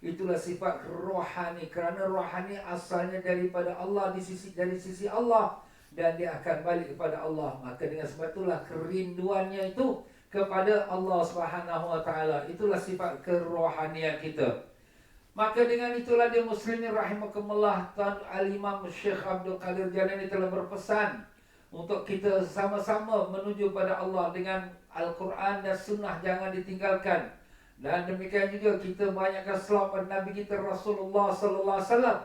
Itulah sifat rohani, kerana rohani asalnya daripada Allah, dari sisi Allah, dan dia akan balik kepada Allah. Maka dengan sebab itulah kerinduannya itu kepada Allah Subhanahu wa taala. Itulah sifat kerohanian kita. Maka dengan itulah dia muslimin rahimakumullah, Tuan Al-Imam Syekh Abdul Qadir Jalani telah berpesan untuk kita sama-sama menuju pada Allah dengan Al-Quran dan Sunnah jangan ditinggalkan. Dan demikian juga kita banyakkan selawat pada Nabi kita Rasulullah sallallahu alaihi wasallam.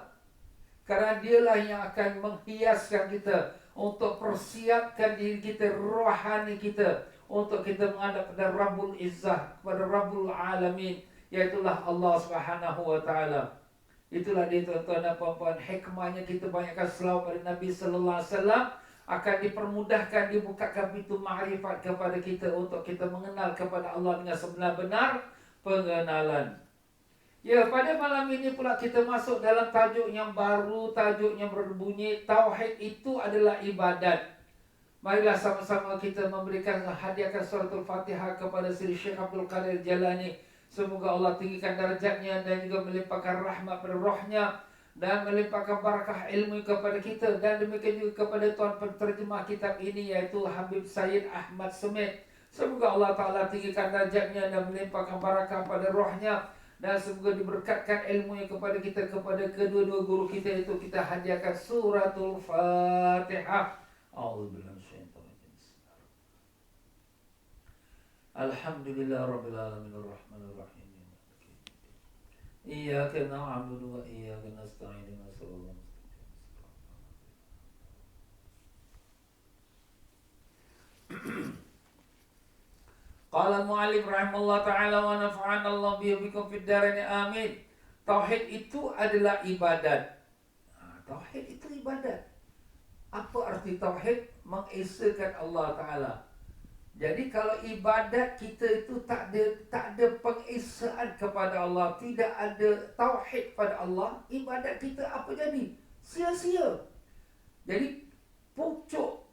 Kerana dialah yang akan menghiaskan kita untuk persiapkan diri kita, rohani kita, untuk kita menghadap pada Rabbul Izzah, kepada Rabbul Alamin, iaitulah Allah Subhanahu wa taala. Itulah dia tuan-tuan dan puan-puan, hikmahnya kita banyakkan selawat pada Nabi sallallahu alaihi wasallam, akan dipermudahkan, dibukakan pintu makrifat kepada kita untuk kita mengenal kepada Allah dengan sebenar-benar pengenalan. Ya, pada malam ini pula kita masuk dalam tajuk yang baru, tajuk yang berbunyi Tauhid itu adalah ibadat. Marilah sama-sama kita memberikan hadiahkan suratul Fatihah kepada Sri Syekh Abdul Qadir Jalani. Semoga Allah tinggikan darjatnya dan juga melimpahkan rahmat pada rohnya dan melimpahkan barakah ilmu kepada kita. Dan demikian juga kepada tuan penterjemah kitab ini, iaitu Habib Sayyid Ahmad Semit. Semoga Allah Ta'ala tinggikan darjatnya dan melimpahkan barakah pada rohnya. Dan semoga diberkatkan ilmunya kepada kita, kepada kedua-dua guru kita. Itu kita hadiahkan suratul Fatihah. Alhamdulillah Rabbil Alamin Ar-Rahmanir Rahim. Iyyaka na'budu wa iyyaka nasta'in. Qala al-mu'allif rahimahullah ta'ala wa nafa'ana Allah bikum fid dharain amin. Tauhid itu adalah ibadat. Tauhid itu ibadat. Apa arti tauhid? Mengesakan Allah Ta'ala. Jadi kalau ibadat kita itu tak ada pengesaan kepada Allah, tidak ada tauhid pada Allah, ibadat kita apa jadi? Sia-sia. Jadi pucuk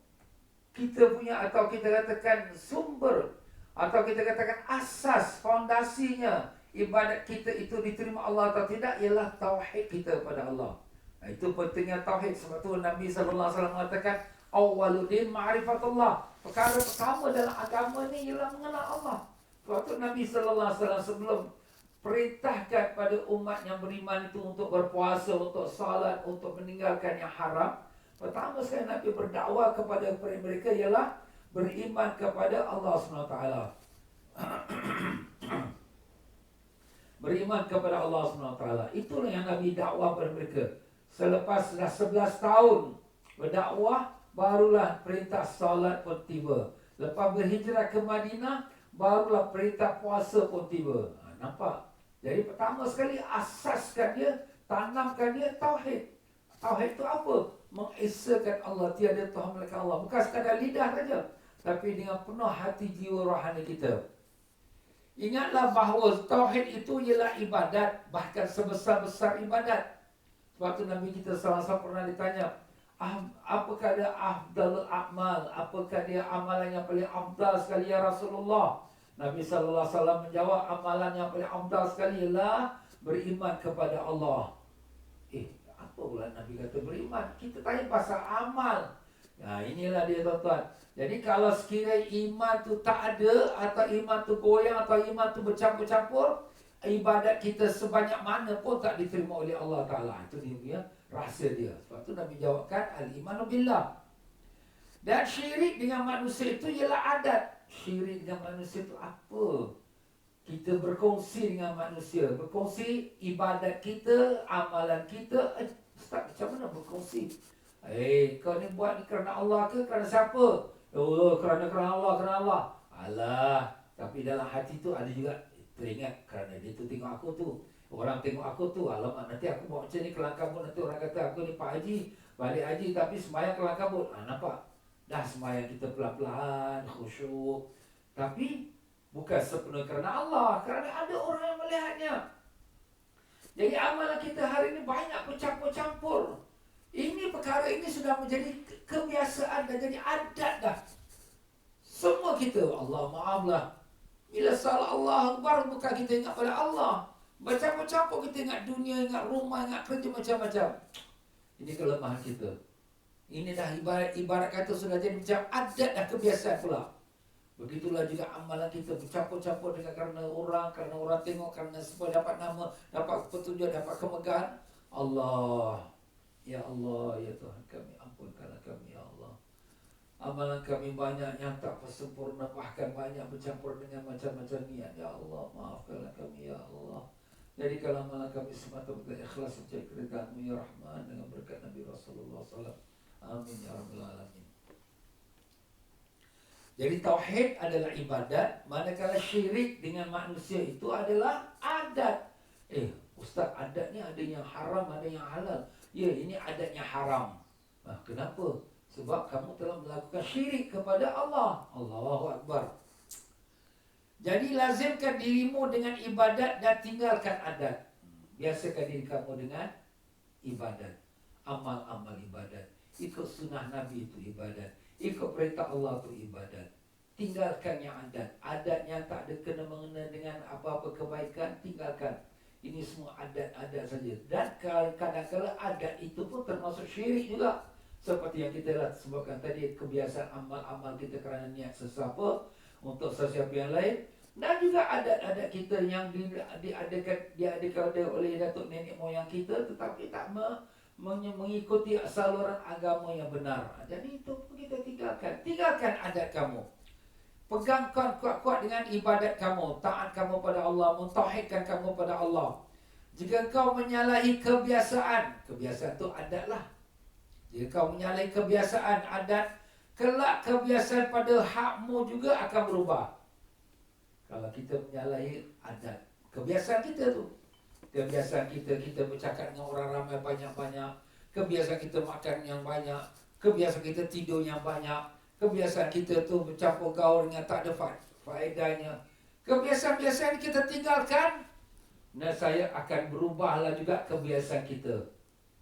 kita punya, atau kita katakan sumber, atau kita katakan asas, fondasinya ibadat kita itu diterima Allah atau tidak, ialah tauhid kita kepada Allah. Itu pentingnya tauhid. Sebab tu Nabi sallallahu alaihi wasallam mengatakan awwaluddin ma'rifatullah. Perkara pertama dalam agama ni ialah mengenal Allah. Sebab tu Nabi sallallahu alaihi wasallam sebelum perintahkan pada umat yang beriman itu untuk berpuasa, untuk salat, untuk meninggalkan yang haram, pertama sekali Nabi berdakwah kepada mereka ialah beriman kepada Allah SWT. Beriman kepada Allah SWT. Itulah yang Nabi dakwah kepada mereka. Selepas dah 11 tahun berdakwah, barulah perintah salat pun tiba. Lepas berhijrah ke Madinah, barulah perintah puasa pun tiba. Nampak? Jadi pertama sekali asaskan dia, tanamkan dia tauhid. Tauhid itu apa? Mengesakan Allah, tiada Tuhan melainkan Allah. Bukan sekadar lidah saja, tapi dengan penuh hati jiwa rohani kita. Ingatlah bahawa tauhid itu ialah ibadat, bahkan sebesar-besar ibadat. Sebab tu Nabi kita SAW pernah ditanya, apakah dia afdalul a'mal? Apakah dia amalan yang paling afdal sekali ya Rasulullah? Nabi SAW menjawab, amalan yang paling afdal sekali ialah beriman kepada Allah. Apa pula Nabi kata beriman? Kita tanya pasal amal. Inilah dia tuan-tuan. Jadi kalau sekiranya iman tu tak ada, atau iman tu goyang, atau iman tu bercampur-campur, ibadat kita sebanyak mana pun tak diterima oleh Allah Ta'ala. Itu dia rahsia dia. Sebab tu Nabi jawabkan al-imanu billah. Dan syirik dengan manusia itu ialah adat. Syirik dengan manusia itu apa? Kita berkongsi dengan manusia, berkongsi ibadat kita, amalan kita. Ustaz, macam mana berkongsi? Kau ni buat ni kerana Allah ke kerana siapa? Kerana Allah. Alah, tapi dalam hati tu ada juga teringat kerana dia tu tengok aku tu. Orang tengok aku tu, alamak nanti aku buat macam ni kelang kabut, nanti orang kata aku ni Pak Haji, balik haji tapi sembahyang kelang kabut. Nampak? Dah sembahyang kita pelan-pelan, khusyuk. Tapi bukan sepenuhnya kerana Allah, kerana ada orang yang melihatnya. Jadi amalan kita hari ini banyak bercampur-campur. Ini perkara ini sudah menjadi kebiasaan dan jadi adat dah. Semua kita, Allah maaflah. Bila salah Allah Akbar, bukan kita ingat pada Allah. Bercampur-campur kita ingat dunia, ingat rumah, ingat kerja macam-macam. Ini kelemahan kita. Ini dah ibarat kata sudah jadi macam adat dah, kebiasaan pula. Begitulah juga amalan kita bercampur-campur dengan kerana orang tengok, kerana supaya dapat nama, dapat petunjuk, dapat kemegahan. Allah, ya Allah, ya Tuhan kami, ampunkanlah kami ya Allah. Amalan kami banyak yang tak sempurna, bahkan banyak bercampur dengan macam-macam niat. Ya Allah, maafkanlah kami ya Allah. Jadikanlah amalan kami semata-mata ikhlas mencari keridhaan-Mu ya Rahman, dengan berkat Nabi Rasulullah SAW. Amin ya Rabbal Alamin. Jadi tauhid adalah ibadat, manakala syirik dengan manusia itu adalah adat. Ustaz, adat ni ada yang haram, ada yang halal. Ya, ini adatnya haram. Kenapa? Sebab kamu telah melakukan syirik kepada Allah. Allahu Akbar. Jadi lazimkan dirimu dengan ibadat dan tinggalkan adat. Biasakan diri kamu dengan ibadat. Amal-amal ibadat. Ikut sunnah Nabi itu ibadat. Ikut perintah Allah itu ibadat. Tinggalkan yang adat. Adatnya tak ada kena-mengena dengan apa-apa kebaikan, tinggalkan. Ini semua adat-adat saja. Dan kadang-kadang adat itu pun termasuk syirik juga. Seperti yang kita sebutkan tadi, kebiasaan amal-amal kita kerana niat sesiapa untuk sesiapa yang lain. Dan juga adat-adat kita yang diadakan oleh datuk nenek moyang kita, tetapi tak mengikuti saluran agama yang benar. Jadi itu kita tinggalkan. Tinggalkan adat kamu. Pegangkan kuat-kuat dengan ibadat kamu, taat kamu pada Allah, mentauhidkan kamu pada Allah. Jika kau menyalahi kebiasaan itu adat lah. Jika kau menyalahi kebiasaan adat, kelak kebiasaan pada hakmu juga akan berubah. Kalau kita menyalahi adat, kebiasaan kita tu, kebiasaan kita bercakap dengan orang ramai banyak-banyak, kebiasaan kita makan yang banyak, kebiasaan kita tidur yang banyak, kebiasaan kita tu bercampur gaul dengan tak ada faedahnya. Kebiasaan-kebiasaan kita tinggalkan, dan saya akan berubahlah juga kebiasaan kita.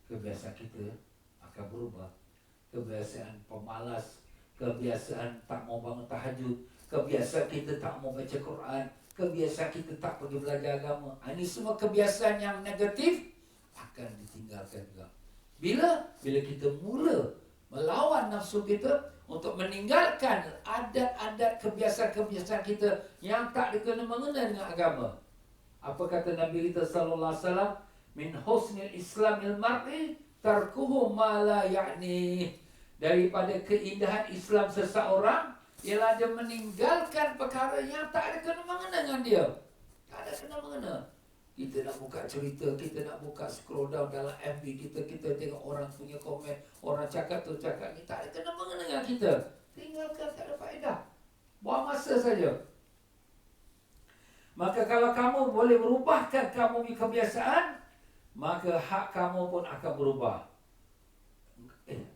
Kebiasaan kita akan berubah. Kebiasaan pemalas, kebiasaan tak mau bangun tahajud, kebiasaan kita tak mau baca Quran, kebiasaan kita tak pergi belajar agama. Ini semua kebiasaan yang negatif akan ditinggalkan juga. Bila kita mula melawan nafsu kita untuk meninggalkan adat-adat kebiasaan-kebiasaan kita yang tak dikena-mengena dengan agama. Apa kata Nabi kita sallallahu alaihi wasallam? Min husnil islamil mar'i tarkuhu ma la ya'ni. Daripada keindahan Islam seseorang ialah dia meninggalkan perkara yang tak ada kena-mengena dengan dia. Tak ada kena-mengena. Kita nak buka cerita, kita nak buka scroll down dalam FB kita tengok orang punya komen, orang cakap tu cakap ni, tak ada kena-mengena dengan kita. Tinggalkan, tak ada faedah. Buang masa saja. Maka kalau kamu boleh merubahkan kamu punya kebiasaan, maka hak kamu pun akan berubah.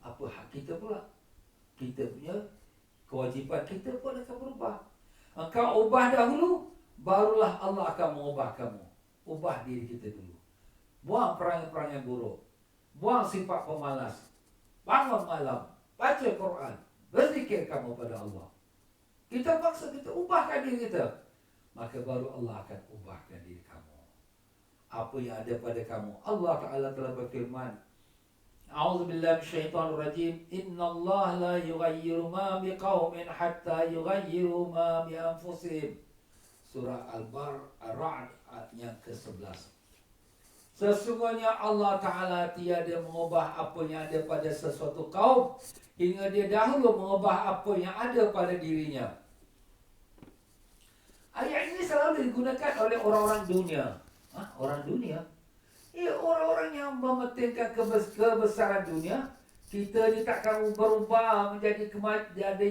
Apa hak kita pula? Kita punya kewajipan kita pun akan berubah. Engkau ubah dahulu, barulah Allah akan mengubah kamu. Ubah diri kita dulu. Buang perangai-perangai buruk. Buang sifat pemalas. Bangun malam, baca Quran, berzikir kamu pada Allah. Kita paksa, kita ubahkan diri kita, maka baru Allah akan ubahkan diri kamu. Apa yang ada pada kamu, Allah Ta'ala telah berfirman, A'udzubillahi minasyaitonir rajim. Innallaha la yughayyiru ma biqaumin hatta yughayyiru ma bi anfusihim. Surah Al-Ra'd yang ke-11. Sesungguhnya Allah Ta'ala tiada mengubah apa yang ada pada sesuatu kaum hingga dia dahulu mengubah apa yang ada pada dirinya. Ayat ini selalu digunakan oleh orang-orang dunia. Orang dunia? Orang-orang yang mementingkan kebesaran dunia. Kita ni takkan berubah menjadi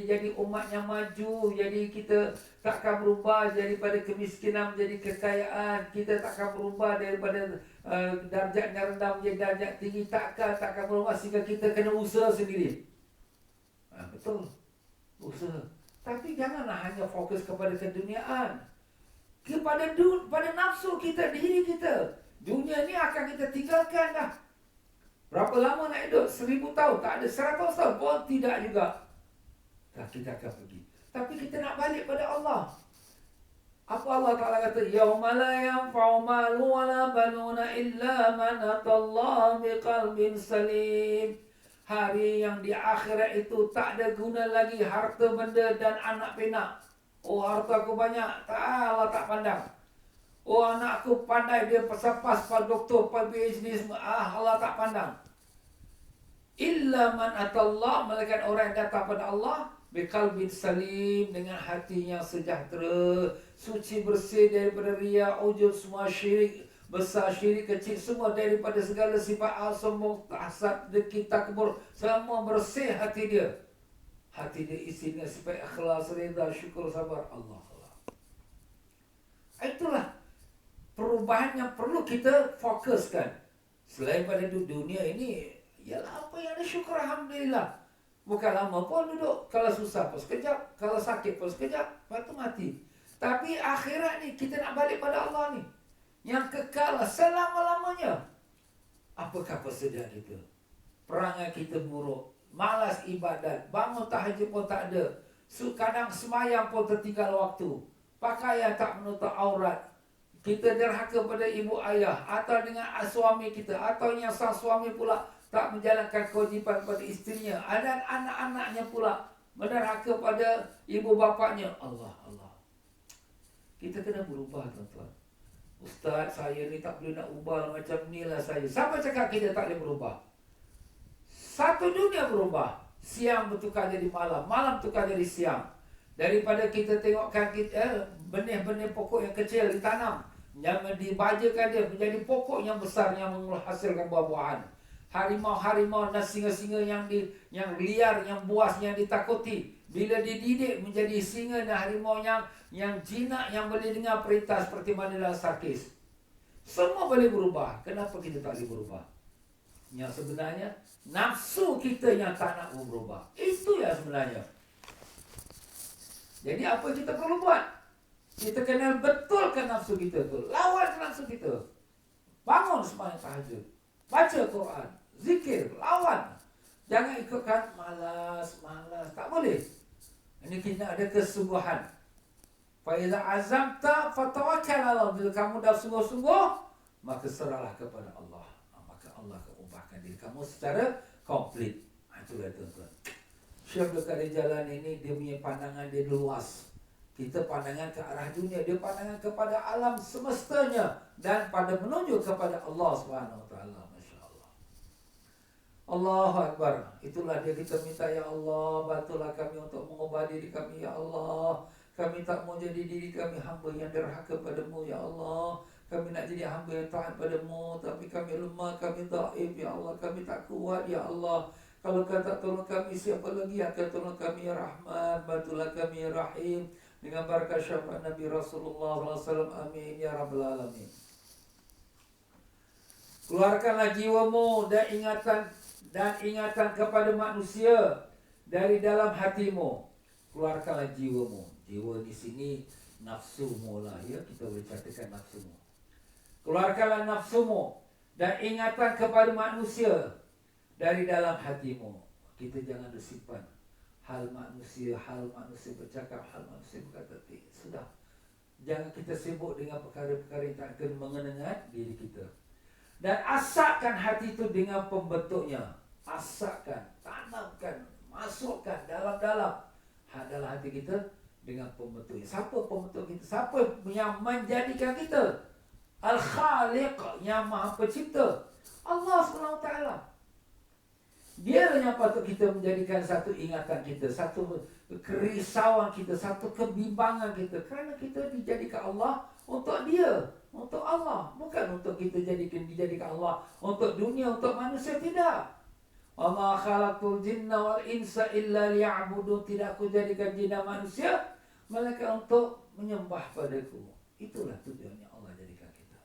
jadi umat yang maju. Jadi kita takkan berubah daripada kemiskinan menjadi kekayaan. Kita takkan berubah daripada darjat yang rendah menjadi darjat tinggi. Takkan berubah sehingga kita kena usaha sendiri. Betul, usaha. Tapi janganlah hanya fokus kepada keduniaan. Pada nafsu kita, diri kita. Dunia ni akan kita tinggalkan dah. Berapa lama nak hidup? 1000 tahun? Tak ada. 100 tahun pun tidak juga. Kita akan pergi. Tapi kita nak balik pada Allah. Apa Allah Ta'ala kata? Yauma la yanfa'u malu wa la banuna illa man atallaha biqalbin salim. Hari yang di akhirat itu tak ada guna lagi harta benda dan anak pinak. Oh, harta aku banyak, tak, Allah tak pandang. Oh, anakku pandai, dia pasal doktor, PhD semua, Allah tak pandang. Illa man atallah, melainkan orang yang datang pada Allah biqalbin salim, dengan hati yang sejahtera, suci bersih daripada riya, ujub, semua syirik besar, syirik kecil, semua daripada segala sifat sombong, hasad, dengki, takbur, semua bersih hati dia. Hati dia isi dengan sifat ikhlas, redha, syukur, sabar. Allah. Itulah perubahan yang perlu kita fokuskan. Selain pada dunia ini, ialah apa yang ada, syukur, alhamdulillah. Bukan lama pun duduk. Kalau susah pun sekejap, kalau sakit pun sekejap, lepas tu mati. Tapi akhirat ni, kita nak balik pada Allah ni, yang kekal selama-lamanya. Apakah persediaan kita? Perangai kita buruk, malas ibadat, bangun tahajud pun tak ada, kadang semayang pun tertinggal waktu, pakaian tak menutup aurat, kita derhaka pada ibu ayah, atau dengan suami kita, atau yang sang suami pula tak menjalankan kewajipan pada isterinya, dan anak-anaknya pula menderhaka pada ibu bapaknya. Allah. Kita kena berubah, tuan-tuan. Ustaz, saya ni tak boleh nak ubah macam ni lah saya. Siapa cakap kita tak boleh berubah? Satu dunia berubah. Siang bertukar jadi malam, malam tukar jadi siang. Daripada kita tengokkan benih-benih pokok yang kecil ditanam, yang dibajakan dia menjadi pokok yang besar yang menghasilkan buah-buahan. Harimau-harimau dan singa-singa yang liar, yang buas, yang ditakuti, bila dididik menjadi singa dan harimau yang jinak, yang boleh dengar perintah seperti mana dalam Sarkis. Semua boleh berubah. Kenapa kita tak boleh berubah? Yang sebenarnya nafsu kita yang tak nak berubah. Itu yang sebenarnya. Jadi apa kita perlu buat? Kita kena betulkan nafsu kita tu. Lawan nafsu kita. Bangun sembahyang tahajud, baca Quran, zikir, lawan. Jangan ikutkan malas. Tak boleh. Ini kita ada kesungguhan. Fa iza azamta fatawakkal 'ala Allah. Bila kamu dah sungguh-sungguh, maka serahlah kepada Allah. Maka Allah akan ubahkan diri kamu secara komplit. Itulah tuan-tuan. Syekh Abdul Jalan ini, dia punya pandangan dia luas. Kita pandangan ke arah dunia, dia pandangan kepada alam semestanya dan pada menuju kepada Allah Subhanahu Wa Taala. Masya-Allah. Allahu Akbar. Itulah dia kita minta, ya Allah, bantulah kami untuk mengubah diri kami, ya Allah. Kami tak mau jadi diri kami hamba yang derhaka padamu, ya Allah. Kami nak jadi hamba yang taat padamu, tapi kami lemah, kami dhaif, ya Allah. Kami tak kuat, ya Allah. Kalau kau tak tolong kami, siapa lagi yang akan tolong kami, ya Rahman. Bantulah kami, ya Rahim. Dengan barakah syafaat Nabi Rasulullah SAW. Amin, ya Rabbal Alamin. Keluarkanlah jiwamu dan ingatan kepada manusia dari dalam hatimu. Keluarkanlah jiwamu. Jiwa di sini nafsumu lah, ya, kita boleh katakan nafsumu. Keluarkanlah nafsumu dan ingatan kepada manusia dari dalam hatimu. Kita jangan bersimpan hal manusia bercakap, hal manusia berkata. Sudah. Jangan kita sibuk dengan perkara-perkara yang tak akan mengenengan diri kita. Dan asakkan hati itu dengan pembentuknya. Asakkan, tanamkan, masukkan dalam-dalam hati kita dengan pembentuknya. Siapa pembentuk kita? Siapa yang menjadikan kita? Al-Khaliq, yang Maha Pencipta, Allah SWT. Dia yang patut kita menjadikan satu ingatan kita, satu kerisauan kita, satu kebimbangan kita. Kerana kita dijadikan Allah untuk dia, untuk Allah. Bukan untuk kita dijadikan Allah untuk dunia, untuk manusia, tidak. Wa ma khalaqtul jinna wal insa illa liya'budun. Tidak aku jadikan jin dan manusia melainkan untuk menyembah padaku. Itulah tujuannya Allah jadikan kita.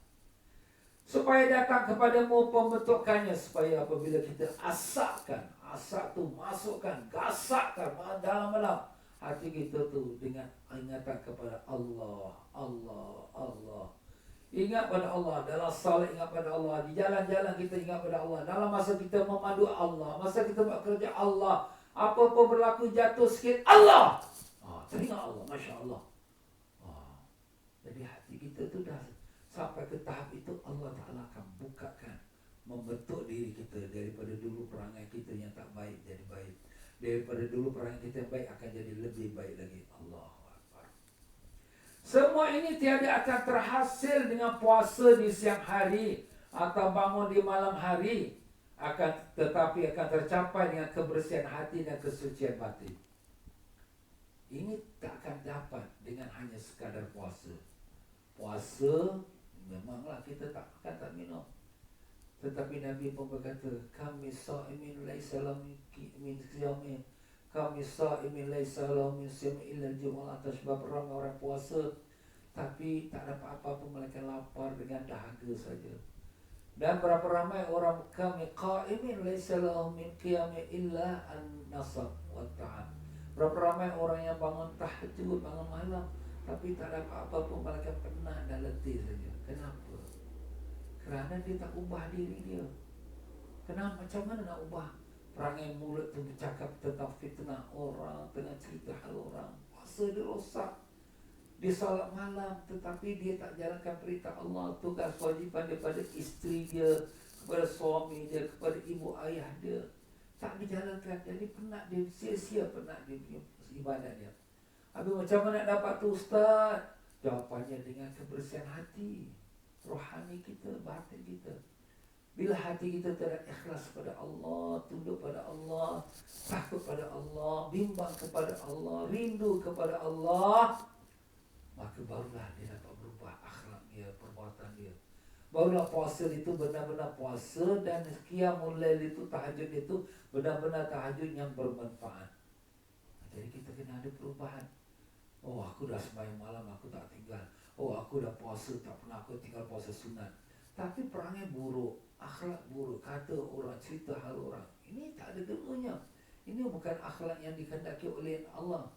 Supaya datang kepadamu pembentukannya, supaya apabila kita asak tu masukkan, gasakkan dalam-dalam hati kita tu dengan ingatan kepada Allah. Ingat pada Allah, dalam salat ingat pada Allah, di jalan-jalan kita ingat pada Allah, dalam masa kita memandu Allah, masa kita buat kerja Allah, apa-apa berlaku jatuh sikit Allah. Teringat Allah, Masya Allah. kita tu dah sampai ke tahap itu, Allah Ta'ala akan bukakan, membentuk diri kita. Daripada dulu perangai kita yang tak baik jadi baik, daripada dulu perangai kita yang baik akan jadi lebih baik lagi. Allahu Akbar. Semua ini tiada akan terhasil dengan puasa di siang hari atau bangun di malam hari, tetapi akan tercapai dengan kebersihan hati dan kesucian batin. Ini tak akan dapat dengan hanya sekadar puasa. Puasa memanglah kita tak makan tak minum, tetapi Nabi pun berkata, kami sa'imin laisa lahu min siyamin, kami sa'imin laisa lahu min siyamin illa al-jumu'ah. Sebab ramai orang puasa tapi tak dapat apa-apa melainkan lapar dengan dahaga saja. Dan berapa ramai orang kami qa'imin laisa lahu min qiyamin illa an-nasab wa ta'am. Berapa ramai orang yang bangun tahajud, bangun malam, tapi tak dapat apa-apa melainkan penat dan letih saja. Kenapa? Kerana dia tak ubah diri dia. Kenapa? Macam mana nak ubah? Perangai mulut tu bercakap tentang fitnah orang, tengah cerita hal orang. Puasa dia rosak. Dia salat malam tetapi dia tak jalankan perintah Allah, tugas kewajipan daripada isteri dia, kepada suami dia, kepada ibu ayah dia, tak dijalankan. Jadi penat dia, sia-sia penat dia punya ibadat dia. Habis macam mana nak dapat tu Ustaz? Jawapannya dengan kebersihan hati, rohani kita, batin kita. Bila hati kita terikhlas kepada Allah, tunduk pada Allah, takut pada Allah, bimbang kepada Allah, rindu kepada Allah, maka barulah dia dapat berubah akhlak dia, perbuatan dia. Barulah puasa itu benar-benar puasa, dan qiyamul lail itu, tahajud itu benar-benar tahajud yang bermanfaat. Jadi kita kena ada perubahan. Oh, aku dah sembahyang malam, aku tak tinggal. Oh, aku dah puasa, tak pernah aku tinggal puasa sunat. Tapi perangai buruk, akhlak buruk, kata orang, cerita hal orang, ini tak ada genunya. Ini bukan akhlak yang dikehendaki oleh Allah.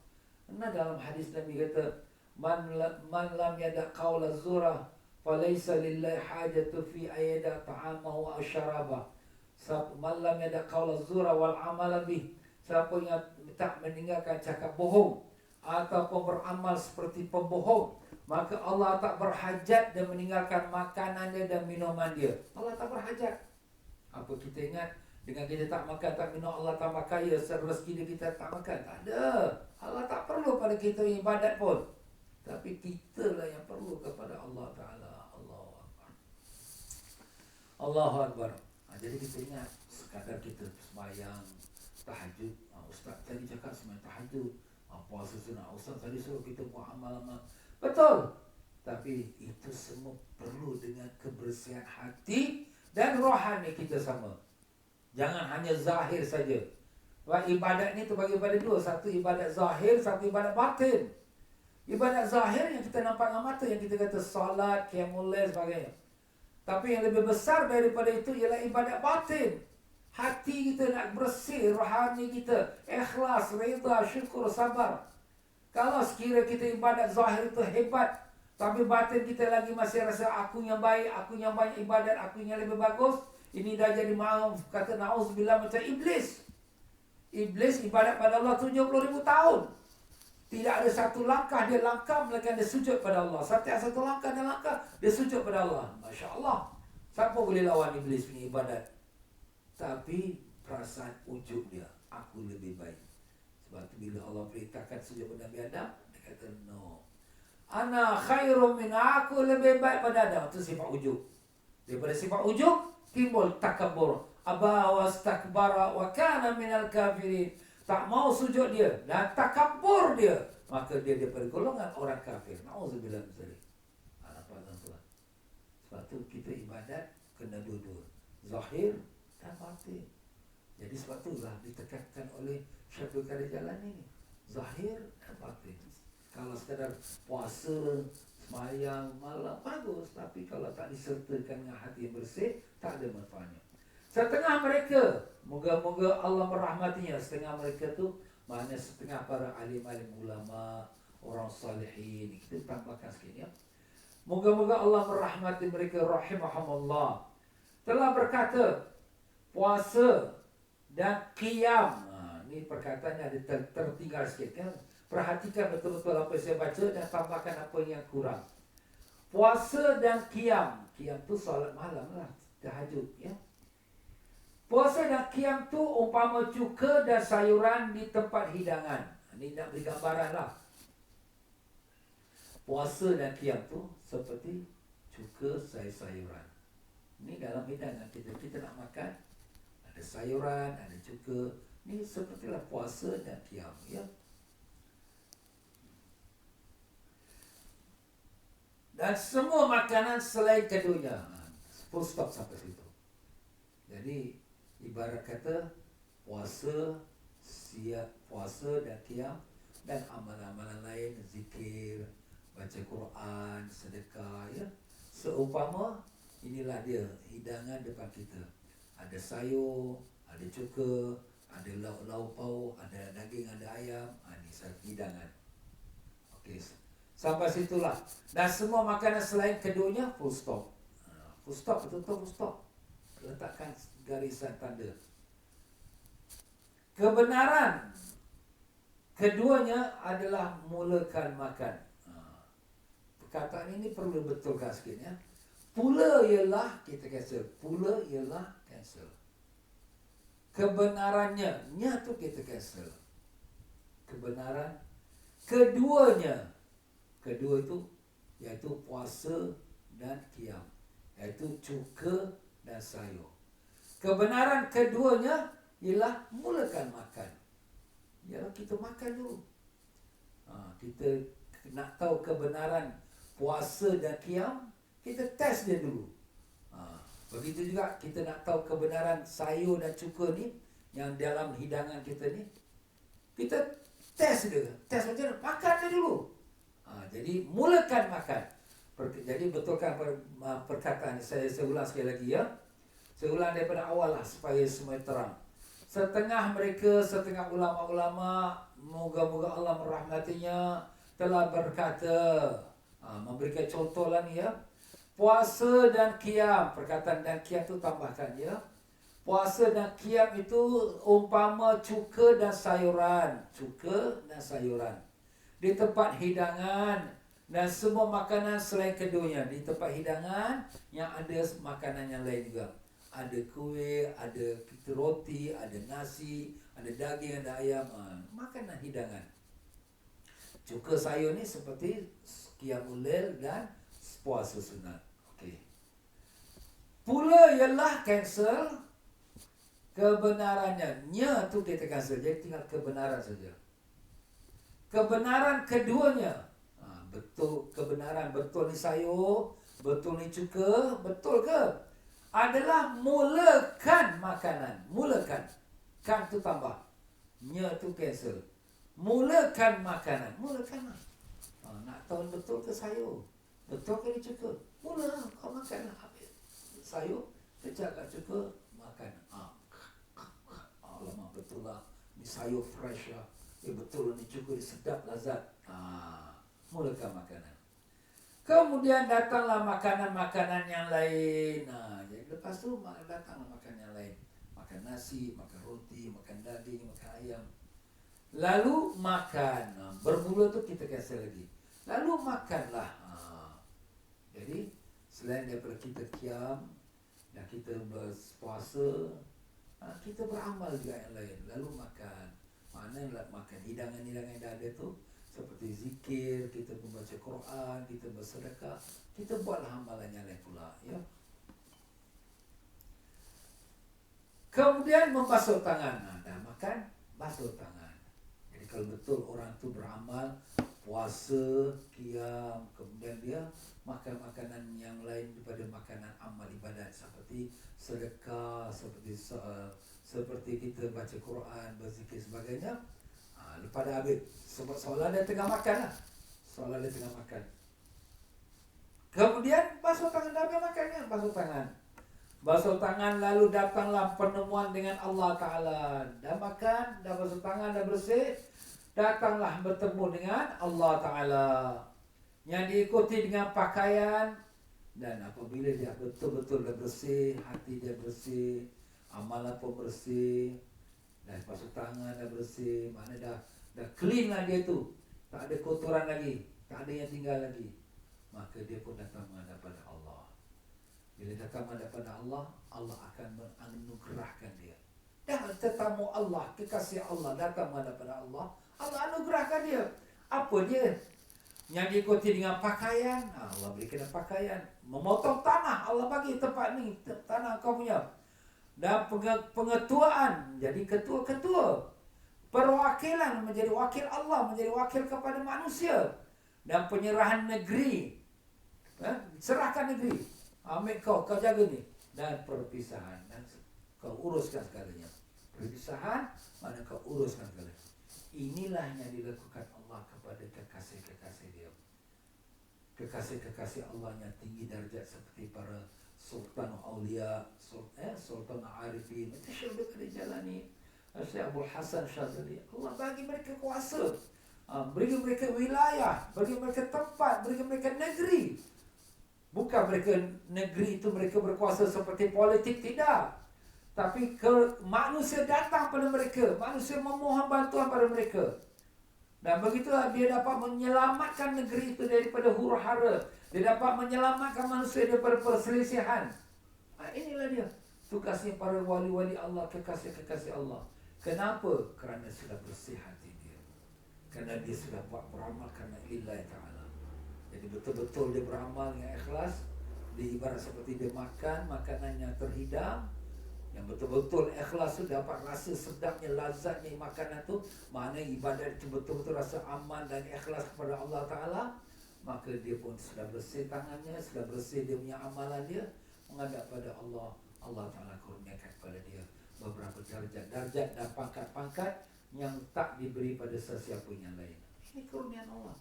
Karena dalam hadis Nabi kata, Man lam yada' qawla zura falaysa lillahi hajatu fi ayada ta'amahu wa syarabah. Man lam yada' qawla zura wal amala bih. Siapa yang tak meninggalkan cakap bohong ataupun beramal seperti pembohong, maka Allah tak berhajat dan meninggalkan makanan dia dan minuman dia. Allah tak berhajat. Apa kita ingat dengan kita tak makan tak minum Allah tambah kaya, rezeki dia kita tak makan? Tak ada. Allah tak perlu pada kita ibadat pun. Tapi kita lah yang perlu kepada Allah Ta'ala. Allahu Akbar. Allahu Akbar. Jadi kita ingat, sekadar kita sembahyang tahajud. Ustaz tadi cakap sembahyang tahajud, puasa sunat. Ustaz tadi suruh kita buat amal-amal. Betul. Tapi itu semua perlu dengan kebersihan hati dan rohani kita sama. Jangan hanya zahir saja. Sebab ibadat ni terbagi pada dua. Satu ibadat zahir, satu ibadat batin. Ibadat zahir yang kita nampak dengan mata, yang kita kata salat, qiyamul lail, sebagainya. Tapi yang lebih besar daripada itu ialah ibadat batin. Hati kita nak bersih, rohani kita ikhlas, reda, syukur, sabar. Kalau sekiranya kita ibadat zahir itu hebat, tapi batin kita lagi masih rasa aku yang baik, aku yang banyak ibadat, aku yang lebih bagus, ini dah jadi maaf, kata na'udzubillah, macam iblis. Iblis ibadat pada Allah 70,000 tahun. Tidak ada satu langkah dia langkah melainkan dia sujud pada Allah. Setiap satu langkah dia langkah, dia sujud pada Allah. Masya Allah. Siapa boleh lawan iblis punya ibadat? Tapi perasaan ujub dia, aku lebih baik. Sebab tu bila Allah perintahkan sujud pada Nabi Adam, dia kata no. Ana khairum min, aku lebih baik pada Adam. Itu sifat ujub. Daripada sifat ujub timbul takabur. Aba wastakbara wa kana minal kafirin. Tak mau sujud dia dan takabur dia, maka dia daripada golongan orang kafir. Nauzubillah min zalik. Apa tuan-tuan? Sebab tu kita ibadat kena dua-dua, zahir dan batin. Jadi sebab itulah ditekankan oleh Syekhul Qadir Jalani ini, zahir dan batin. Kalau sekadar puasa, sembahyang malam bagus, tapi kalau tak disertakan dengan hati yang bersih, tak ada manfaatnya. Setengah mereka, moga-moga Allah merahmatinya, setengah mereka tu maknanya setengah para alim-alim ulama, orang salihin. Kita tambahkan sikit ya. Moga-moga Allah merahmati mereka rahimahumullah. Telah berkata, puasa dan qiyam. Ini perkataannya ada tertinggal sikit kan. Perhatikan betul-betul apa yang saya baca dan tambahkan apa yang kurang. Puasa dan qiyam. Qiyam tu solat malam lah, tahajud ya. Puasa dan qiyam tu umpama cuka dan sayuran di tempat hidangan. Ini nak beri gambaran lah. Puasa dan qiyam tu seperti cuka sayuran. Ini dalam hidangan kita nak makan, ada sayuran, ada cuka. Ini sepertilah puasa dan qiyam ya. Dan semua makanan selain keduanya. Full stop sampai situ. Jadi ibarat kata puasa dan qiyam dan amalan-amalan lain, zikir, baca Quran, sedekah ya. Seumpama inilah dia hidangan depan kita. Ada sayur, ada cuka, ada lauk pauk, ada daging, ada ayam. Ini hidangan. Okey. Sampai situlah. Dan semua makanan selain keduanya full stop. Full stop, betul-betul full stop. Letakkan garisan tanda. Kebenaran keduanya adalah mulakan makan. Perkataan ini perlu betulkan sikit ya. Pula ialah kita cancel. Pula ialah cancel. Kebenarannya, nya tu kita cancel. Kebenaran keduanya. Kedua itu iaitu puasa dan qiyam, iaitu cuka dan sayur. Kebenaran keduanya ialah mulakan makan. Ialah kita makan dulu. Kita nak tahu kebenaran puasa dan qiyam, kita test dia dulu. Begitu juga kita nak tahu kebenaran sayur dan cuka ni yang dalam hidangan kita ni, kita test dia. Test macam mana? Makan dia dulu. Jadi mulakan makan. Jadi betulkan perkataan saya ulang sekali lagi ya. Saya ulang daripada awal lah supaya semua terang. Setengah ulama-ulama, moga-moga Allah merahmatinya, telah berkata, memberikan contoh lah ni ya. Puasa dan qiyam, perkataan dan qiyam tu tambahkan ya. Puasa dan qiyam itu umpama cuka dan sayuran. Cuka dan sayuran. Di tempat hidangan dan semua makanan selain keduanya. Di tempat hidangan yang ada makanan yang lain juga. Ada kuih, ada roti, ada nasi, ada daging, ada ayam. Makanan hidangan. Cuka sayur ni seperti qiyamul lail dan puasa sunat. Okey. Pula ialah cancel kebenarannya. Nya tu kita cancel. Jadi tinggal kebenaran saja. Kebenaran keduanya. Betul, kebenaran betul ni sayur, betul ni cuka, betul ke? Adalah mulakan makanan. Mulakan. Kan tu tambah. Nya tu cancel. Mulakan makanan. Mulakan lah. Nak tahu betul ke sayur? Betul ke ni cuka? Mula lah. Kau makan lah. Habis sayur, kejap kat cuka, makan. Alamak, betul lah. Ni sayur fresh lah. Betul ni cuka, dia sedap, lazat. Mulakan makanan. Kemudian datanglah makanan-makanan yang lain. Jadi lepas tu datanglah makanan yang lain. Makan nasi, makan roti, makan daging, makan ayam. Lalu makan. Bermula tu kita cancel lagi. Lalu makanlah. Jadi selain daripada kita qiyam dan kita berpuasa, kita beramal juga yang lain. Lalu makan. Maknanya makan hidangan-hidangan yang dah ada tu, seperti zikir, kita membaca Quran, kita bersedekah, kita buatlah amalan yang lain pula ya. Kemudian membasuh tangan. Dah makan, basuh tangan. Jadi kalau betul orang tu beramal, puasa, qiyam, kemudian dia makan makanan yang lain daripada makanan amal ibadat seperti sedekah, seperti kita baca Quran, berzikir sebagainya. Lepas dah habis, sebab seolah dia tengah makan lah. Seolah dia tengah makan. Kemudian basuh tangan, dah habis makannya, basuh tangan. Basuh tangan, lalu datanglah pertemuan dengan Allah Ta'ala. Dah makan, dah basuh tangan, dah bersih, datanglah bertemu dengan Allah Ta'ala. Yang diikuti dengan pakaian. Dan apabila dia betul-betul dah bersih, hati dia bersih, amalan pun bersih, dah basuh tangan dah bersih, maknanya dah clean lah dia tu. Tak ada kotoran lagi, tak ada yang tinggal lagi. maka dia pun datang menghadap pada Allah. Bila datang menghadap pada Allah, Allah akan menganugerahkan dia. Dan tetamu Allah, kekasih Allah datang menghadap pada Allah, Allah anugerahkan dia. Apa dia? Yang diikuti dengan pakaian, Allah berikan pakaian. Memotong tanah, Allah bagi tempat ni, tanah kau punya. Dan pengetuaan, jadi ketua-ketua. Perwakilan, menjadi wakil Allah, menjadi wakil kepada manusia. Dan penyerahan negeri, serahkan negeri, ambil kau jaga ni. Dan perpisahan, dan kau uruskan segalanya. Perpisahan, mana kau uruskan segalanya. Inilah yang dilakukan Allah kepada kekasih-kekasih dia. Kekasih-kekasih Allah yang tinggi darjat seperti para Sultan Aulia, Sultan Arifin, itu Syekh Abdul Jalani, Syekh Abdul Hasan Syadzali. Allah bagi mereka kuasa, bagi mereka wilayah, bagi mereka tempat, bagi mereka negeri. Bukan mereka negeri itu mereka berkuasa seperti politik, tidak. Tapi manusia datang pada mereka, manusia memohon bantuan pada mereka. Dan begitulah dia dapat menyelamatkan negeri itu daripada huru-hara. Dia dapat menyelamatkan manusia daripada perselisihan. Inilah dia tugasnya para wali-wali Allah, kekasih-kekasih Allah. Kenapa? Kerana sudah bersih hati dia. Kerana dia sudah buat beramal kerana lillahi ta'ala. Jadi betul-betul dia beramal dengan ikhlas. Dia ibarat seperti dia makan makanan yang terhidang, yang betul-betul ikhlas tu dapat rasa sedapnya, lazatnya makanan tu. Mana ibadat itu betul-betul rasa aman dan ikhlas kepada Allah Ta'ala. Maka dia pun sudah bersih tangannya, sudah bersih dia punya amalan dia, menghadap pada Allah. Allah Ta'ala kurniakan kepada dia beberapa darjat dan pangkat-pangkat yang tak diberi pada sesiapa yang lain. Ini kurniaan Allah.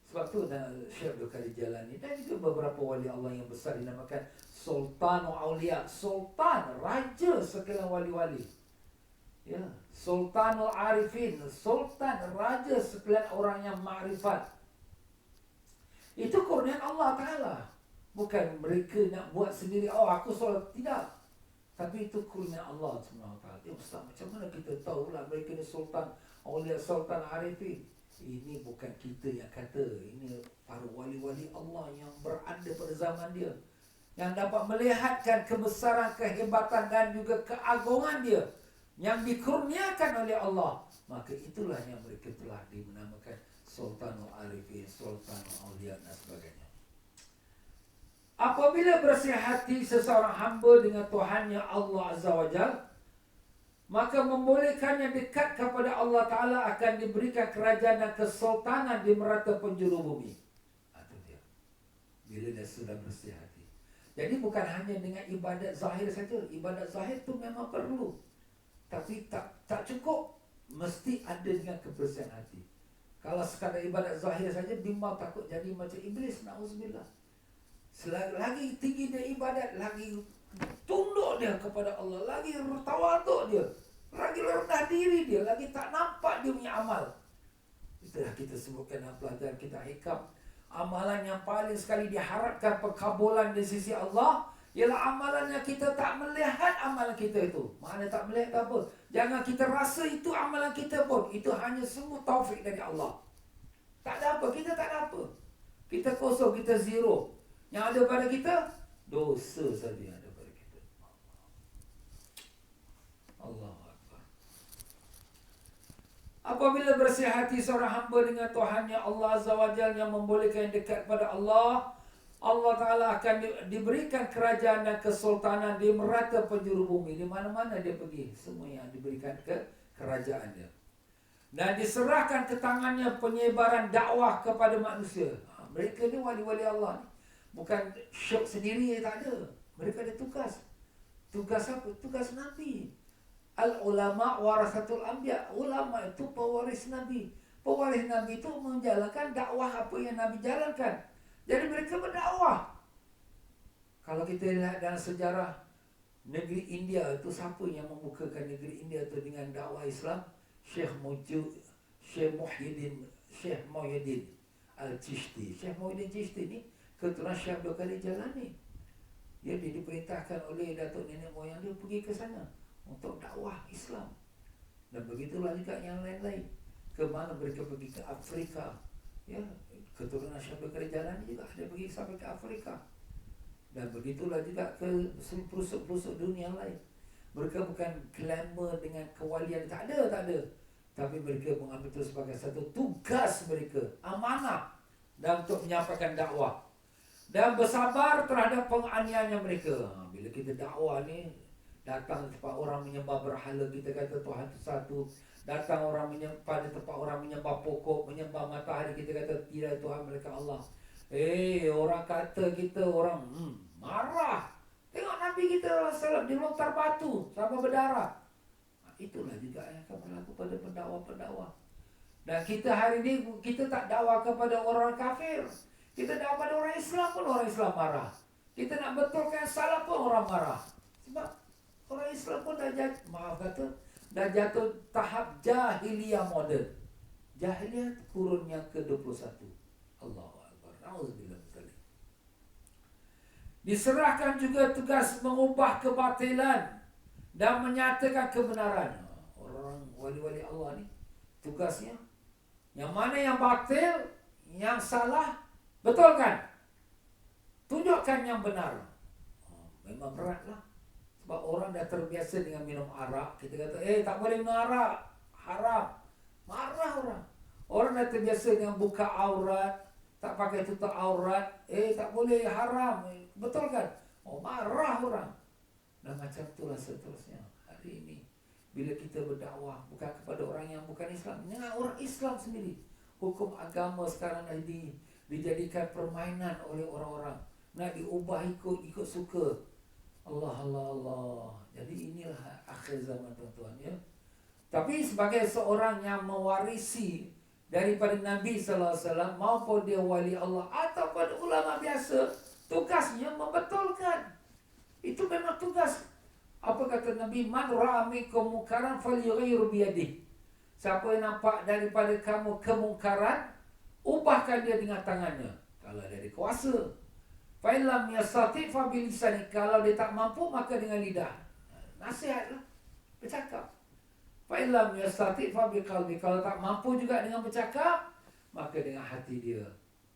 Sebab tu Syekh Abdul Qadir Jalani dan juga beberapa wali Allah yang besar dinamakan Sultan Aulia, Sultan, raja sekalian wali-wali. Ya, Sultanul Arifin, Sultan, raja sekalian orang yang makrifat. Itu kurniaan Allah Ta'ala. Bukan mereka nak buat sendiri, oh aku solat, tidak. Tapi itu kurniaan Allah SWT. Ya Ustaz, macam mana kita tahulah mereka ni Sultan Aulia, Sultan Arifin? Ini bukan kita yang kata, ini para wali-wali Allah yang berada pada zaman dia, yang dapat melihatkan kebesaran, kehebatan dan juga keagungan dia yang dikurniakan oleh Allah. Maka itulah yang mereka telah dinamakan Sultanul Arifin, Sultanul Aulia dan sebagainya. Apabila bersih hati seseorang hamba dengan Tuhannya Allah Azza wa Jalla, maka membolehkannya dekat kepada Allah Ta'ala akan diberikan kerajaan dan kesultanan di merata penjuru bumi. Itu dia. Bila dia sudah bersih hati. Jadi bukan hanya dengan ibadat zahir saja. Ibadat zahir tu memang perlu. Tapi tak cukup. Mesti ada dengan kebersihan hati. Kalau sekadar ibadat zahir saja, bimbang takut jadi macam iblis. Na'udzubillah. Lagi tinggi dia ibadat, lagi tunduk dia kepada Allah, lagi tawaduk dia, lagi rendah diri dia, lagi tak nampak dia punya amal. Itulah kita sebutkan dalam pelajaran kita hikam. Amalan yang paling sekali diharapkan pekabulan di sisi Allah ialah amalan yang kita tak melihat amalan kita itu. Mana tak melihat apa? Jangan kita rasa itu amalan kita pun. Itu hanya semua taufik dari Allah. Tak ada apa, kita tak ada apa. Kita kosong, kita zero. Yang ada pada kita dosa saja yang ada pada kita. Allah Akbar. Apabila bersih hati seorang hamba dengan Tuhannya Allah Azza wa Jalla yang membolehkan dekat pada Allah, Allah Ta'ala akan diberikan kerajaan dan kesultanan di merata penjuru bumi. Di mana-mana dia pergi, semua yang diberikan ke kerajaan dia. Dan diserahkan ke tangannya penyebaran dakwah kepada manusia. Mereka ni wali-wali Allah ni. Bukan syok sendiri, tak ada. Mereka ada tugas. Tugas apa? Tugas Nabi. Al-ulama warasatul anbiya. Ulama itu pewaris Nabi. Pewaris Nabi itu menjalankan dakwah apa yang Nabi jalankan. Jadi mereka berdakwah. Kalau kita lihat dalam sejarah negeri India itu, siapa yang membukakan negeri India itu dengan dakwah Islam? Syekh Muhyiddin Al-Chishti. Syekh Muhyiddin Chishti ni keturunan Syekh Abdul Qadir Jalani. Dia diperintahkan oleh datuk nenek moyang dia pergi ke sana untuk dakwah Islam. Dan begitulah juga yang lain-lain. Ke mana mereka pergi? Ke Afrika. Ya, keturunan Syekh Jailani juga ada pergi sampai ke Afrika. Dan begitulah juga ke pelosok-pelosok dunia lain. Mereka bukan glamour dengan kewalian, tak ada. Tapi mereka mengambil itu sebagai satu tugas mereka, amanah, dan untuk menyampaikan dakwah dan bersabar terhadap penganiayaan mereka. Bila kita dakwah ni, datang tempat orang menyembah berhala, kita kata Tuhan itu satu. Datang orang pada tempat orang menyembah pokok, menyembah matahari, kita kata tidak, Tuhan mereka Allah. Orang kata kita orang marah. Tengok Nabi kita SAW dilontar batu sampai berdarah. Itulah juga yang akan berlaku pada pendakwa-pendakwa. Dan kita hari ini, kita tak dakwah kepada orang kafir. Kita dakwah pada orang Islam pun orang Islam marah. Kita nak betulkan salah pun orang marah. Sebab orang Islam pun dah jatuh tahap jahiliyah moden. Jahiliyah kurun yang ke-21. Allahu Akbar. Na'udzubillah min dzalik. Diserahkan juga tugas mengubah kebatilan dan menyatakan kebenaran. Orang wali-wali Allah ni tugasnya, yang mana yang batil, yang salah, betulkan. Tunjukkan yang benar. Memang beratlah. Sebab orang dah terbiasa dengan minum arak. Kita kata, tak boleh minum arak, haram. Marah orang. Orang dah terbiasa dengan buka aurat, tak pakai tutup aurat, tak boleh, haram. Betul kan? Marah orang. Dan macam itulah seterusnya. Hari ini, bila kita berdakwah bukan kepada orang yang bukan Islam, dengan orang Islam sendiri, hukum agama sekarang dijadikan permainan oleh orang-orang. Nak diubah ikut suka. Allah. Jadi inilah akhir zaman, tuan-tuan, ya. Tapi sebagai seorang yang mewarisi daripada Nabi sallallahu alaihi wasallam, maupun dia wali Allah ataupun ulama biasa, tugasnya membetulkan. Itu memang tugas. Apa kata Nabi? Man ra'a minkum munkaran falyughayyir biyadihi. Siapa yang nampak daripada kamu kemungkaran, ubahkan dia dengan tangannya. Kalau dia ada kuasa. Fa illam yastati' fa bilisani. Kalau dia tak mampu, maka dengan lidah. Nasihatlah, bercakap. Fa illam yastati' fa biqalbi. Kalau tak mampu juga dengan bercakap, maka dengan hati dia.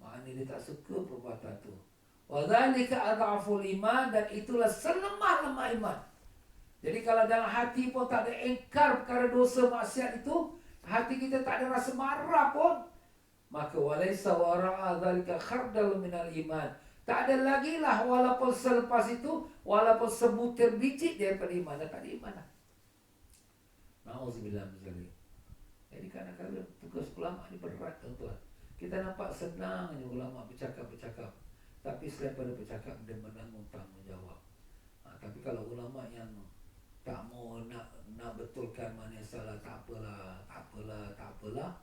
Maknanya dia tak suka perbuatan itu. Wa dzalika adhaful iman, dan itulah selemah-lemah iman. Jadi kalau dalam hati pun tak ada engkar perkara dosa maksiat itu, hati kita tak ada rasa marah pun, maka walaysa wara'a dzalika khardal minal iman. Tak ada lagi lah walaupun selepas itu, walaupun sebutir biji daripada iman. Tak ada iman lah. Na'udzubillah min dzalik. Jadi kadang-kadang tugas ulama ni berat, tuan-tuan. Kita nampak senangnya ulama bercakap-bercakap, tapi selain pada bercakap, dia menanggung tanggungjawab. Tapi kalau ulama yang tak mau nak betulkan mana yang salah, tak apalah.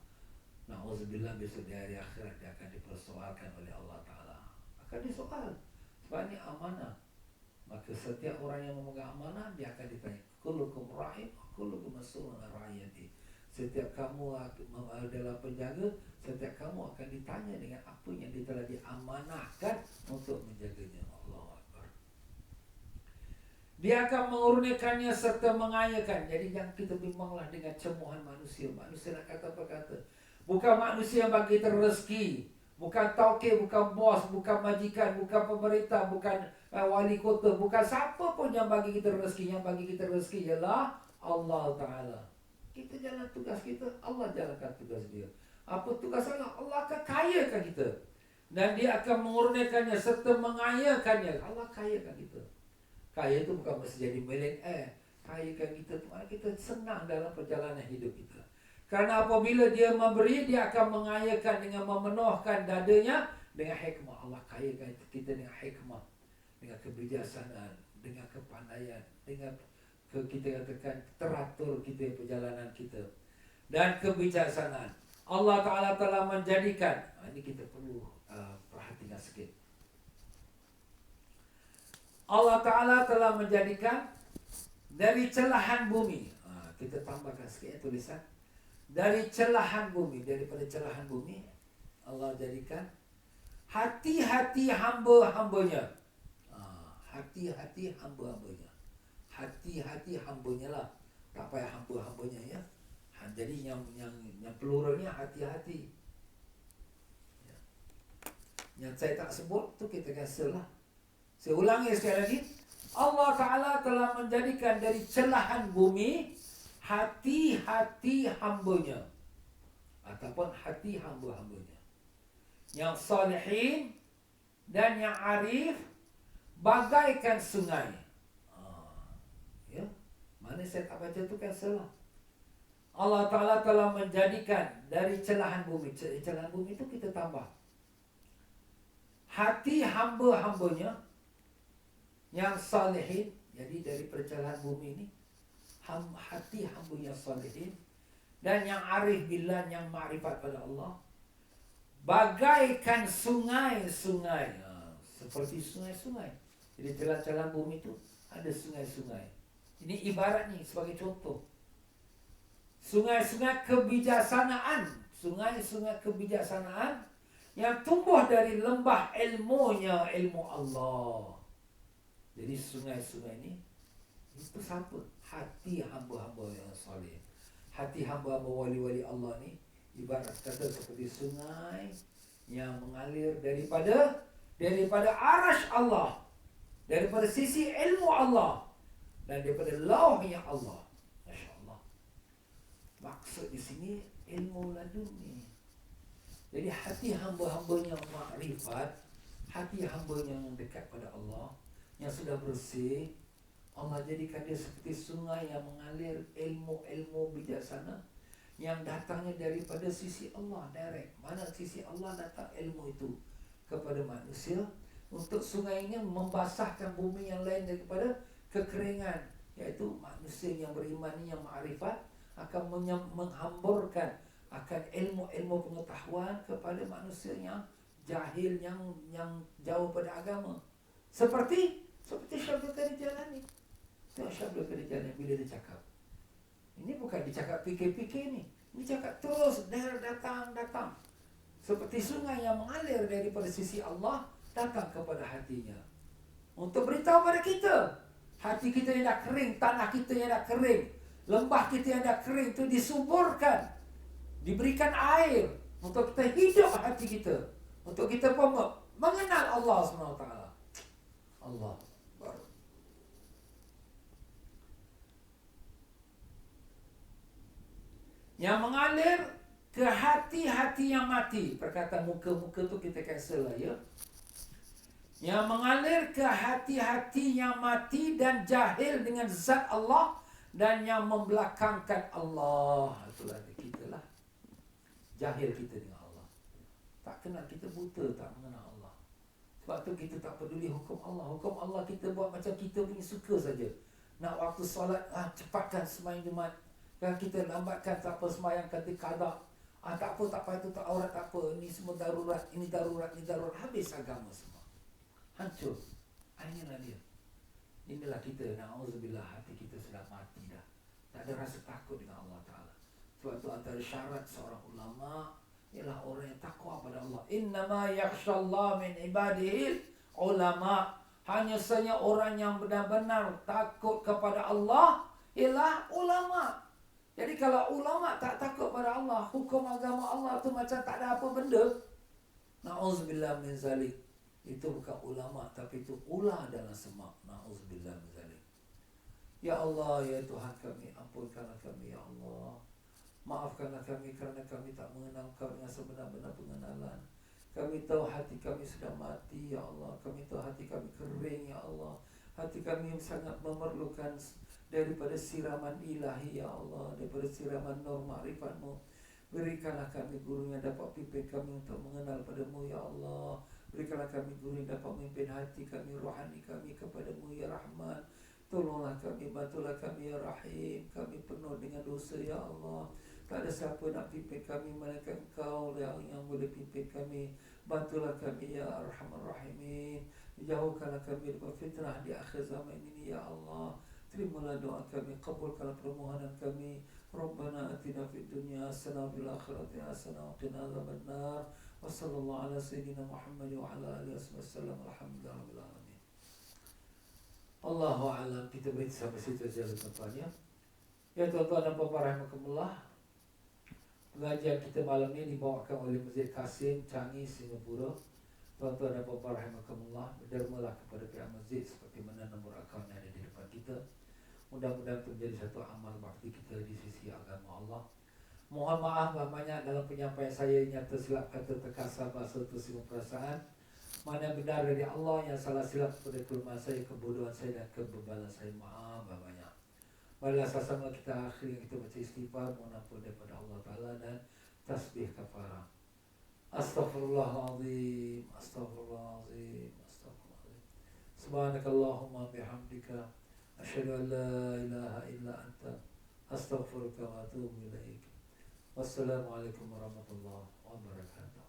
Na'udzubillah, besok di hari akhirat dia akan dipersoalkan oleh Allah Ta'ala. Akan disoal. Sebab ini amanah. Maka setiap orang yang memegang amanah, dia akan ditanya. Kullukum ra'in, kullukum mas'ulun an ra'iyati. Setiap kamu adalah penjaga, setiap kamu akan ditanya dengan apa yang dia telah diamanahkan untuk menjaganya. Allahu Akbar. Dia akan mengurniakannya serta mengayakan. Jadi jangan kita bimbanglah dengan cemohan manusia. Manusia nak kata apa kata. Bukan manusia yang bagi kita rezeki. Bukan tauke, bukan bos, bukan majikan, bukan pemerintah, bukan wali kota, bukan siapa pun yang bagi kita rezeki. Yang bagi kita rezeki ialah Allah Ta'ala. Kita jalan tugas kita, Allah jalankan tugas dia. Apa tugas Allah? Allah akan kayakan kita. Dan dia akan mengurniakannya serta mengayakannya. Allah kayakan kita. Kaya itu bukan mesti jadi millionaire. Kayakan kita, kita senang dalam perjalanan hidup kita. Karena apabila dia memberi, dia akan mengayakan dengan memenuhkan dadanya dengan hikmah. Allah kayakan kita dengan hikmah, dengan kebijaksanaan, dengan kepandaian, dengan kita katakan teratur kita perjalanan kita, dan kebijaksanaan. Allah Ta'ala telah menjadikan, ini kita perlu perhatikan sikit. Allah Ta'ala telah menjadikan dari celahan bumi. Kita tambahkan sikit tulisan. Dari celahan bumi, daripada celahan bumi, Allah jadikan hati-hati hamba-hambanya. Hati-hati hamba-hambanya. Hati-hati hambanya lah. Tak payah hamba-hambanya, ya. Jadi yang pluralnya hati-hati. Yang saya tak sebut tu kita cancel lah. Saya ulangi sekali lagi. Allah Ta'ala telah menjadikan dari celahan bumi hati-hati hambanya ataupun hati hamba-hambanya yang salihin dan yang arif bagaikan sungai. Ya, mana saya tak baca tu kan salah. Allah Ta'ala telah menjadikan dari celahan bumi. Celahan bumi itu kita tambah hati hamba-hambanya yang salihin. Jadi dari percelahan bumi ini hati hamba yang salihin dan yang arif billah, yang ma'rifat pada Allah, bagaikan sungai-sungai. Seperti sungai-sungai. Jadi celah-celah bumi itu ada sungai-sungai. Ini ibarat ni sebagai contoh. Sungai-sungai kebijaksanaan. Sungai-sungai kebijaksanaan yang tumbuh dari lembah ilmunya, ilmu Allah. Jadi sungai-sungai ini itu siapa? Hati hamba-hamba yang saleh. Hati hamba-hamba wali-wali Allah ni ibarat kata seperti sungai yang mengalir daripada arash Allah, daripada sisi ilmu Allah dan daripada lauhnya Allah. Masya Allah. Maksud di sini ilmu laduni. Jadi hati hamba-hambanya makrifat, hati hambanya yang dekat pada Allah, yang sudah bersih, Allah jadikan dia seperti sungai yang mengalir ilmu-ilmu bijaksana yang datangnya daripada sisi Allah direct. Mana sisi Allah datang ilmu itu kepada manusia untuk sungai ini membasahkan bumi yang lain daripada kekeringan, iaitu manusia yang beriman yang makrifat akan menghamburkan akan ilmu-ilmu pengetahuan kepada manusia yang jahil, yang jauh pada agama. Seperti Syekh Abdul Qadir Jailani. Tengok Syekh Abdul Qadir Jailani bila dia cakap. Ini bukan dicakap fikir-fikir ni. Ini cakap terus datang. Seperti sungai yang mengalir daripada sisi Allah datang kepada hatinya. Untuk beritahu pada kita, hati kita yang dah kering, tanah kita yang dah kering, lembah kita yang dah kering itu disuburkan, diberikan air untuk kita hidup hati kita, untuk kita pun mengenal Allah SWT. Allah baru. Yang mengalir ke hati-hati yang mati. Perkataan muka-muka tu kita cancel lah ya. Yang mengalir ke hati-hati yang mati dan jahil dengan zat Allah dan yang membelakangkan Allah. Itulah kita lah. Jahil kita dengan Allah. Tak kenal, kita buta, tak mengenal Allah. Sebab tu kita tak peduli hukum Allah. Hukum Allah kita buat macam kita punya suka saja. Nak waktu solat, cepatkan sembahyang Jumaat. Kalau kita lambatkan, tak apa, sembahyang kata qada. Tak apa, itu tak aurat, tak apa. Ini semua darurat, ini darurat. Habis agama semua. Hancur. Inilah dia. Inilah kita. Na'udzubillah, hati kita sudah mati dah. Tak ada rasa takut dengan Allah Ta'ala. Sebab itu antara syarat seorang ulama ialah orang yang takwa pada Allah. Innama yakhshallah min ibadihil ulama. Hanya saja orang yang benar-benar takut kepada Allah ialah ulama. Jadi kalau ulama tak takut pada Allah, hukum agama Allah tu macam tak ada apa benda. Na'udzubillah min zalik. Itu bukan ulama, tapi itu ulah dalam semak. Na'udzubillah min zalik. Ya Allah, ya Tuhan kami, ampunkanlah kami, ya Allah. Maafkanlah kami kerana kami tak mengenal Kau dengan sebenar-benar pengenalan. Kami tahu hati kami sudah mati, ya Allah. Kami tahu hati kami kering, ya Allah. Hati kami sangat memerlukan daripada siraman ilahi, ya Allah. Daripada siraman nur ma'rifatmu. Berikanlah kami guru yang dapat pimpin kami untuk mengenal padamu, ya Allah. Berikanlah kami guru yang dapat memimpin hati kami, rohani kami kepadamu, ya Rahman. Tolonglah kami, bantulah kami, ya Rahim. Kami penuh dengan dosa, ya Allah. Tak ada siapa nak pimpin kami melainkan Engkau yang boleh pimpin kami. Bantulah kami, ya Arhamar Rahimin. Jauhkanlah kami daripada fitnah di akhir zaman ini, ya Allah. Terimalah doa kami, kabulkanlah permohonan kami. Rabbana atina fid dunya hasanah wa fil akhirati hasanah wa qina adzabannar. Wa sallallahu ala sayyidina Muhammad wa ala alihi wasallam. Alhamdulillah rabbil alamin. Allahu a'lam. Kita berhenti sampai situ saja tuan-tuan ya. Ya tuan-tuan dan puan-puan rahimakumullah. Pengajian kita malam ini dibawakan oleh Masjid Kasim, Changi, Singapura. Tuan-tuan dan puan-puan rahimakumullah, berdermalah kepada pihak masjid seperti mana nombor akaun yang ada di depan kita. Mudah-mudahan itu menjadi satu amal bakti kita di sisi agama Allah. Mohon maaf banyak dalam penyampaian saya ini tersilap kata, terkasar, bahasa, tersinggung perasaan. Mana yang benar dari Allah, yang salah silap kepada kelemahan saya, kebodohan saya dan kebebalan saya. Maaf banyak. Marilah sama kita akhiri kita baca istighfar, mohon ampun daripada Allah Ta'ala dan tasbih kafarah. Astaghfirullahaladzim, astaghfirullahaladzim, astaghfirullahaladzim. Subhanakallahumma bihamdika asyhadu an la ilaha illa anta astaghfiruka wa atubu ilaik. Wassalamualaikum warahmatullahi wabarakatuh.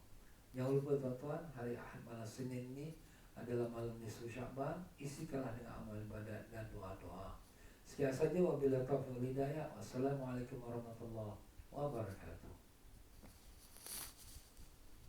Jangan lupa tuan-tuan, hari Ahad malam Senin ini adalah malam nisfu Sya'ban. Isikanlah dengan amal ibadat dan doa-doa. Sekian saja, wabillahi taufiq wal hidayah. Wassalamualaikum warahmatullahi wabarakatuh.